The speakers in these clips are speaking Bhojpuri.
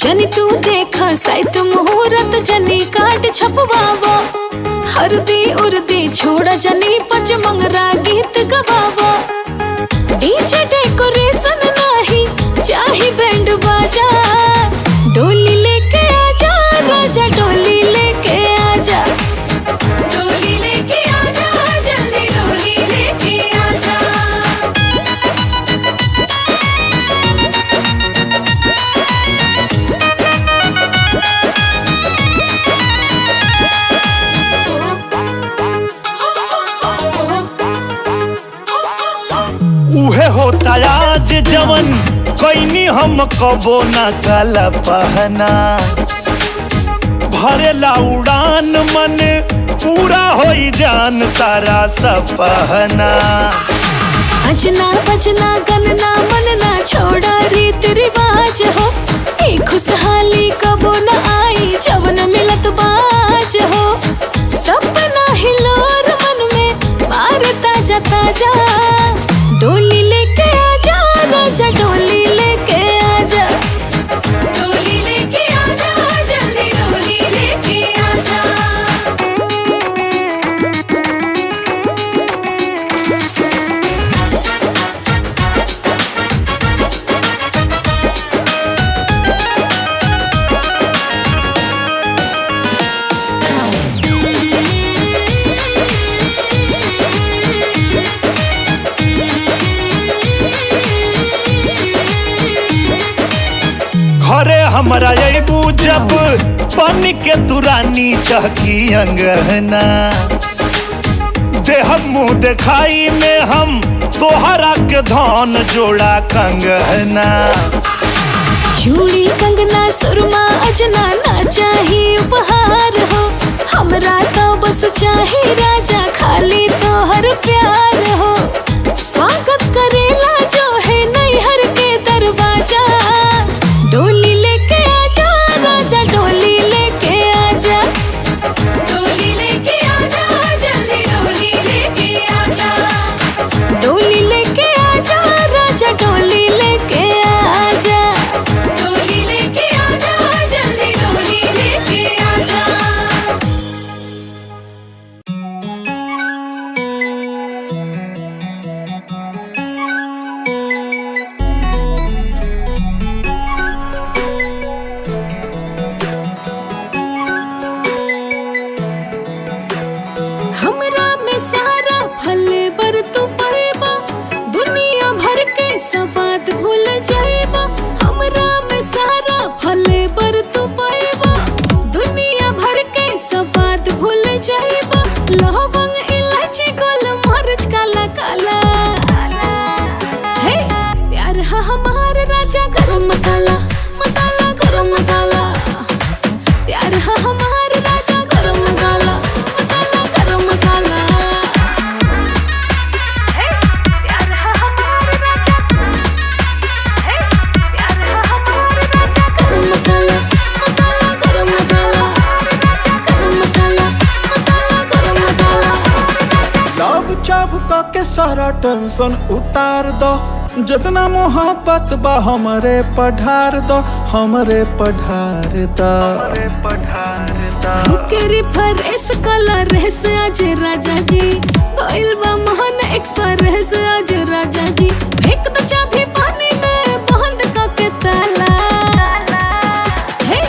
जनी तू देखा साइत मुहूर्त जनी काट छपवावो हरदी उर्दी छोड़ा जनी पच मंगरा गीत गवावो डीजे डेकोरेशन नहीं चाही बैंड बाजा डोली लेके आजा राजा डोली लेके आजा डोली लेके आजा जल्दी डोली लेके आजा। उहे होता आज जवन कैनी हम कबो न काला पहना भरेला उड़ान मन पूरा होई जान सारा सपना। अजना बजना गनना मनना छोड़ा रीत रिवाज हो ए खुशहाली कबो न आई जवन मिलत बाज हो सपना हिलोर मन में मार ताजा ताजा डोली लेके आजा राजा डोली लेके आजा डोली लेके आजा जल्दी डोली लेके आजा। घरे हमरा अबू जब बन के तुरानी चहकी अंगना देह मुँह देखाई में हम तोहरा के धन जोड़ा कंगना। चूड़ी कंगना सुरमा अजना ना चाही उपहार हो हमरा तो बस चाही राजा खाली तोहर प्यार हो स्वागत करेला जो है नैहर के दरवाजा डोली लेके आजा राजा डोली लेके आजा डोली लेके आजा जल्दी डोली लेके आजा डोली लेके आजा राजा डोली लेके आजा डोली लेके आजा जल्दी डोली लेके आजा। हमरा में सारा फले बर तू पाएबा दुनिया भर के सवाद भूल जाएबा हमरा में सारा फले बर तू पाएबा दुनिया भर के सवाद भूल जाएबा लवंग इलायची गोल मर्च काला काला हे प्यार है हमार राजा गरम मसाला मसाला गरम मसाला प्यार है हमार राजा गरम मसाला मसाला गरम मसाला प्यार है हमार राजा प्यार है हमार राजा गरम मसाला मसाला गरम मसाला गरम मसाला मसाला गरम मसाला। लब चाप के सारा टेंशन उतार दो जितना मोहब्बत बा हमरे पढ़ार दो हमरे पढ़ार दो हुकेरी फरेस कलर रेस आज राजा जी गइल बा मोहन एक्सप्रेस आज राजा जी फेंक दो चाबी पानी में बंद करके ताला हे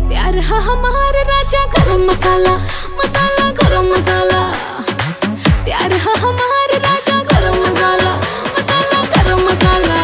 प्यार है हमार राजा गरम मसाला मसाला गरम मसाला प्यार है हमार राजा गरम मसाला मसाला गरम मसाला।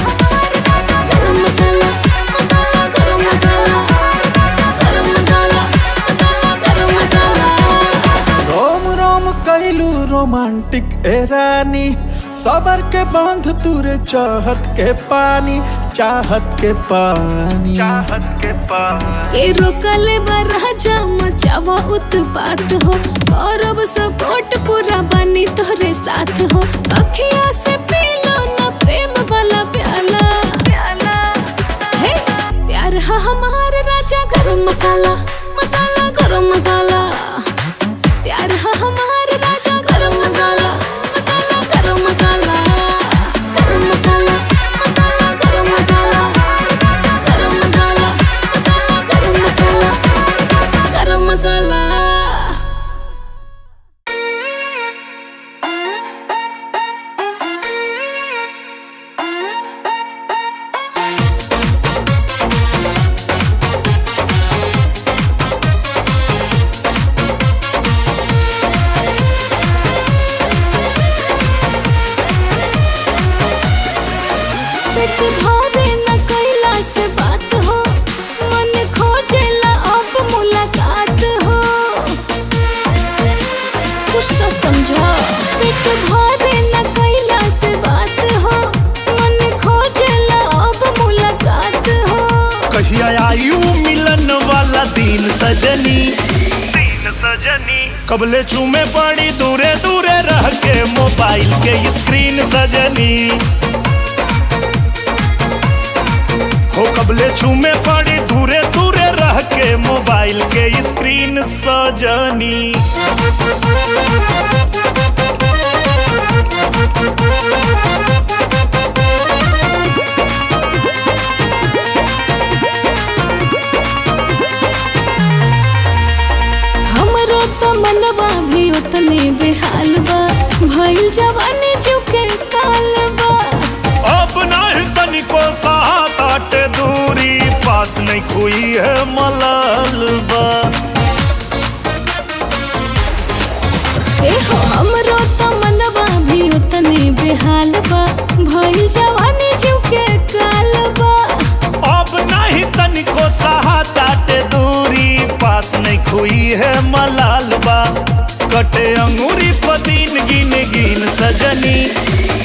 गरम मसाला मसाला गरम मसाला गरम मसाला मसाला गरम मसाला। रोमांटिक ए रानी, सबर के बांध तुरे चाहत के पानी, चाहत के पानी, चाहत के पानी। ये रोकले राजा मचावा उत्पात हो, और अब सपोर्ट पूरा बनी तोरे साथ हो। अखिया से पी लो ना प्रेम वाला प्याला, प्याला हे प्यार है हमारे राजा गरम मसाला, मसाला गरम मसाला। प्यार है हमारे राजा गरम मसाला, मसाला गरम मसाला, गरम मसाला, मसाला गरम मसाला, गरम मसाला, मसाला गरम मसाला, गरम मसाला। पेट भरे न कैला से बात हो, मन खोजेला अब मुलाकात हो, कुछ तो समझा। पेट भरे न कैला से बात हो, मन खोजेला अब मुलाकात हो। कहिया आयु मिलन वाला दिन सजनी, दिन सजनी। कबले चूमे पड़ी दूरे दूरे रह के मोबाइल के स्क्रीन सजनी, हो कबले चूमे पड़ी दूरे दूरे रह के मोबाइल के स्क्रीन सजनी। हमरो तो मनवा भी उतने बेहाल बा, भइल जवानी चुके काल बा। अब नहीं तनिको साथ आटे दूरी, पास नहीं खुई है मलालबा। ए हो हमरो तो मनवा भी उतने बेहाल बा, भइल जवानी चुके काल बा। अब नहीं तनिको साथ आटे दूरी, पास नहीं खुई है मलालबा। कटे अंगूरी पदीन गिन गिन सजनी,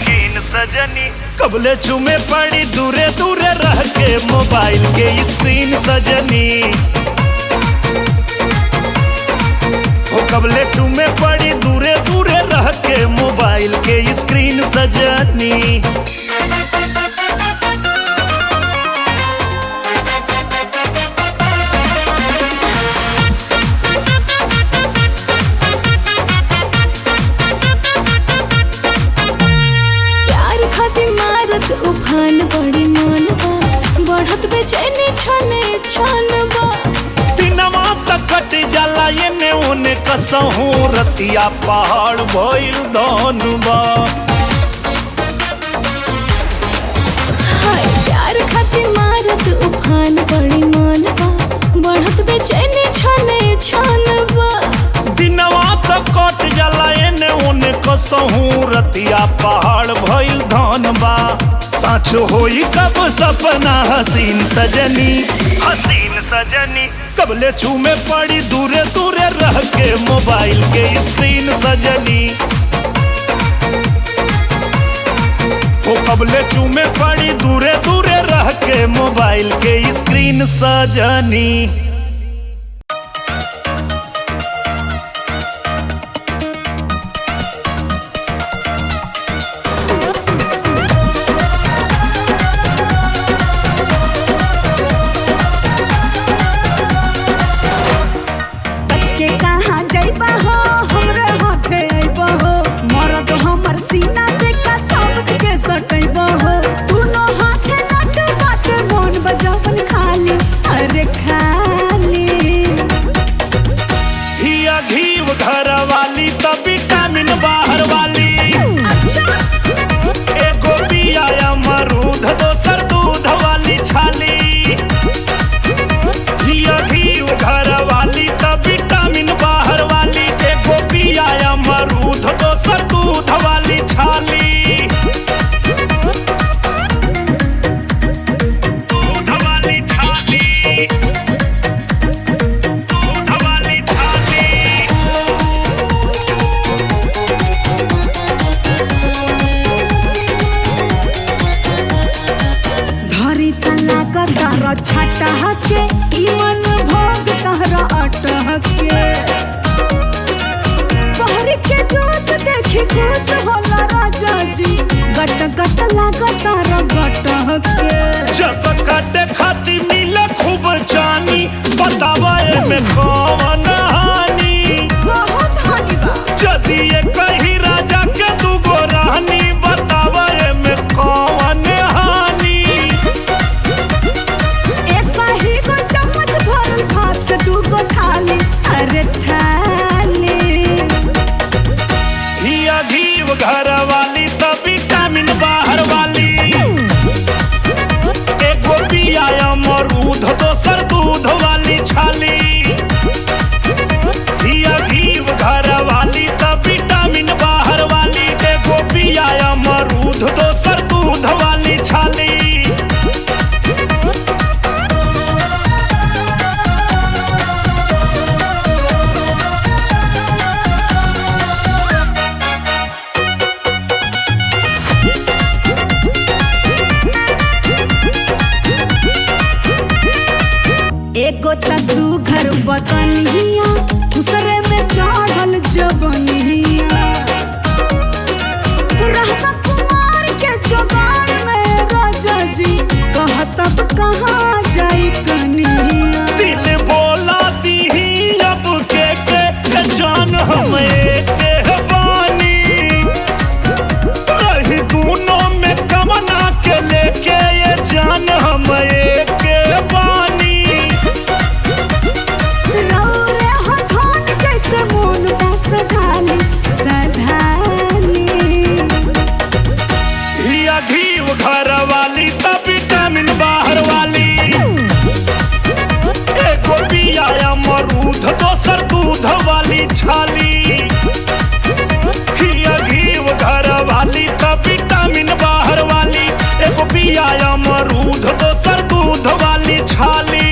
गिन सजनी। कबले चूमे पड़ी दूरे दूरे रह के मोबाइल के स्क्रीन सजनी, हो कबले चूमे पड़ी दूरे दूरे रह के मोबाइल के स्क्रीन सजनी। उफान बड़ी मन बा, बढ़त बेचैनी छने छन बा। दिनवा तक कट जाला एने ओने कसहूं, रतिया पहाड़ भइल धन बा। हाय प्यार खातिर मारत उफान बड़ी मन बा, बढ़त बेचैनी छने छन बा। दिनवा तक कट जाला एने ओने कसहूं, रतिया पहाड़ भइल धन बा। साँच होई कब सपना हसीन सजनी, हसीन सजनी। कबले चूमे पड़ी दूरे दूरे रह के मोबाइल के स्क्रीन सजनी, हो कबले चूमे पड़ी दूरे दूरे रह के मोबाइल के स्क्रीन सजनी। घर वाली तो विटामिन बाहर वाली, अच्छा। एगो पिया अमरूद दोसर दूध वाली छाली, घी घर वाली तो विटामिन बाहर गट गट लागता रगट के जब काटे खाती मिले खूब जानी बतावा में कौन हानि बहुत हानि बा यदि ये कही राजा के दूगो रानी बतावा में कौन हानि एक ही गो चम्मच भरल भात से दूगो थाली अरे थाली हिया घीव घर वाली तो विटामिन बाहर वाली एगो पिया अमरूद दोसर दूध वाली छाली हिया घीव घर वाली तो विटामिन बाहर वाली एगो पिया अमरूद दोसर दूध वाली छाली एगो तसू घर बतनिया दूसरे में चढ़ल जबनिया रहता कुमार के जोगान में राजा जी कहतब कहाँ जाई कनिया दिल बोला दी अब के जान हम एक बानी रही दोनों में कमना के लेके ये जान हम एक बानी रौरे हथौन जैसे मोन बा सधाली सधाली हिया घीव घर वाली तब विटामिन बाहर वाली एको पिया अमरूद दोसर दूध वाली छाली हिया घीव घर वाली तब विटामिन बाहर वाली एको पिया अमरूद दोसर दूध वाली छाली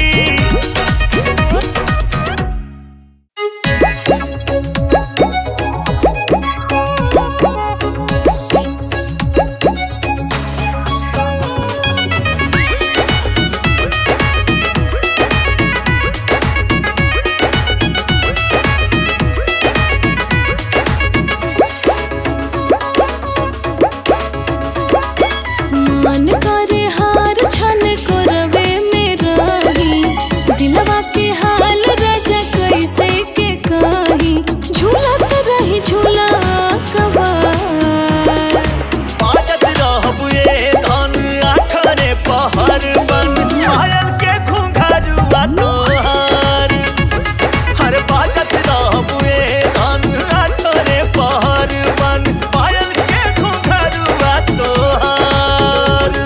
मन करे हार छन करवे में रही दिलवा के हाल राजा कैसे के कही झूलत रही झूला कबा बाजत रहबु ए धन आठरे पहर बन पायल के घुंघरुआ तोहार हर बाजत रहबु ए धन आठरे पहर बन पायल के घुंघरुआ तोहार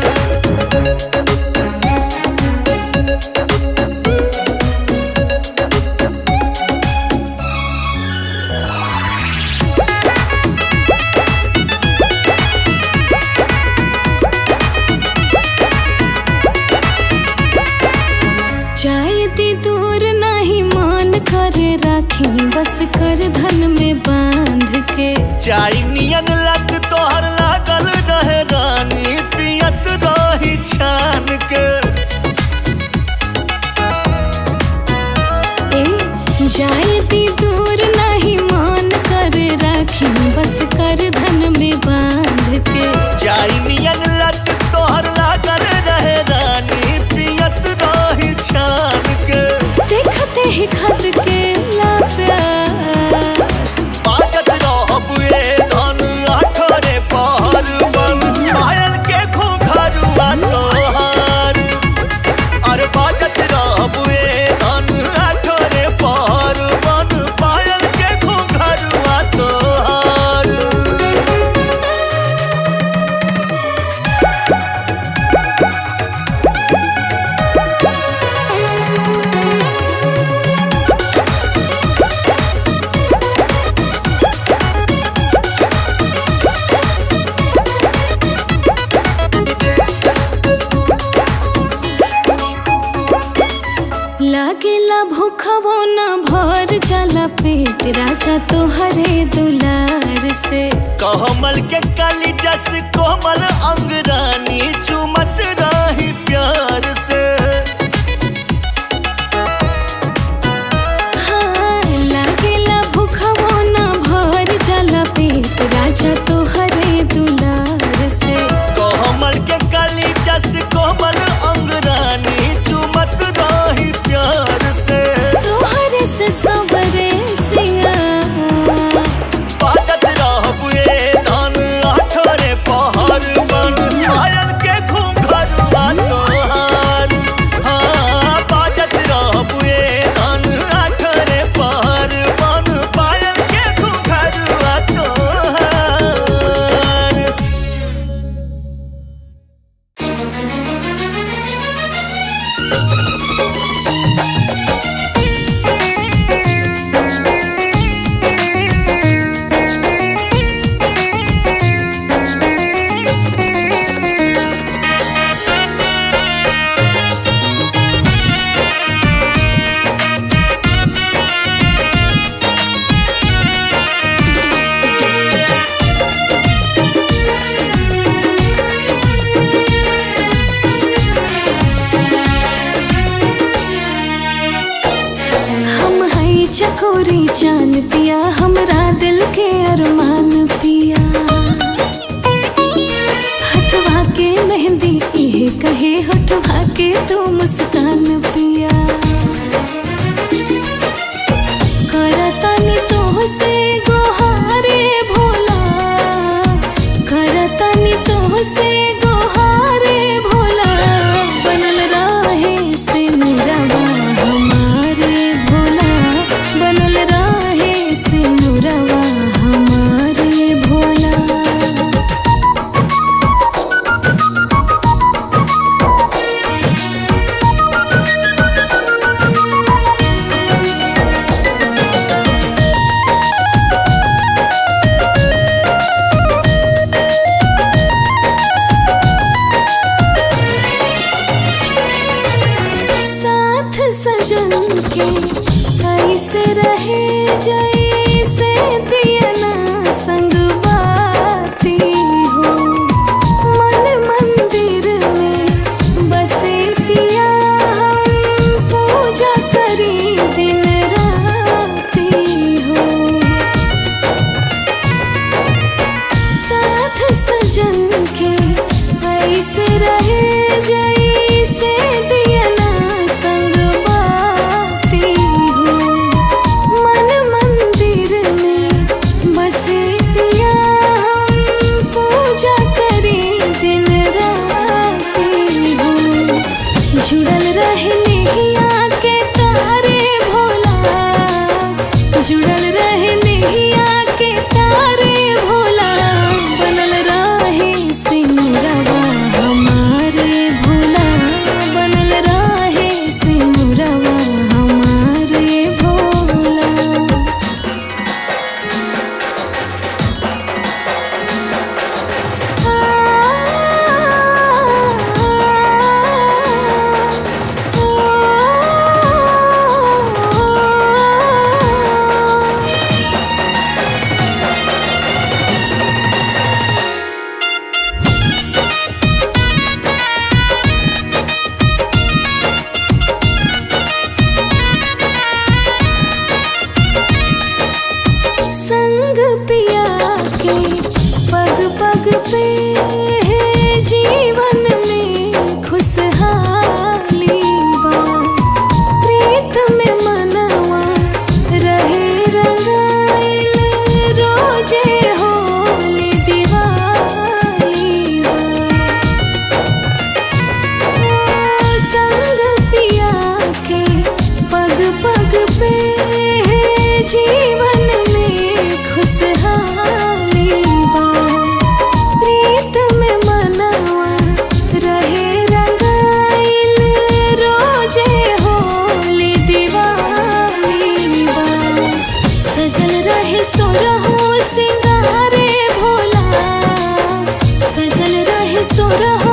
जायती दूर नहीं मान करे राखी बस कर धन में बांध के चाई नियन लत तोहर लागल रहे रानी पियत रही छान के ए जायती दूर नहीं मान करे राखी बस कर धन में बांध के चाई नियन लत तोहर लागल रहे रानी पियत रही छान के देखते ही खत के ला प्यार बाजत रहबु ए धन आठरे पहर बन पायल के घुंघरुआ तोहार अरे बाजत रहबु ए धन आठरे पहर बन पायल के घुंघरुआ तोहार लागेला भूखवो न भर जाला पेट राजा तोहरे दुलार से कमल के काली जस कोमल अंगरानी चुमत रही प्यार से हाँ लागेला भूखवो न भर जाला पेट राजा तोहरे दुलार से औरी चान पिया हमरा दिल के अरमान पिया। हथवा के मेहंदी इहे कहे होठवा के तू मुस्कान पिया। करतनी तोहसे गोहारे भोला, करतनी तोहसे गोहारे भोला, बनल रहे सिनुरवा हमारे भोला, बनल रहे सिनुरवा हमारे भोला। साथ सजन के कैसे रहे जैसे दिया ना संग बाती हो। मन मंदिर में बसे पिया हम पूजा करी दिन राती हो। साथ सजन के ऐसे रहे जैसे दिया ना संग बाती हो। मन मंदिर में बसे पिया हम पूजा करी दिन राती हो। जुड़ल रहे नैया के तारे भोला, जुड़ल रहे नैया के तारे भोला, बनल रहे सिनुरवा हमारे भोला, बनल रहे सिनुरवा हमारे भोला। संग पिया के पग पग पे जीवन में खुशहाली बा। प्रीत में मनवा रहे रंगाइल, रोजे होली दिवाली बा। संग पिया के पग पग पे जीवन में खुशहाली बा। प्रीत में मनवा रहे रंगाइल, रोजे होली दिवाली बा। सजल रहे सोरहो सिंगारे भोला, सजल रहे सोरहो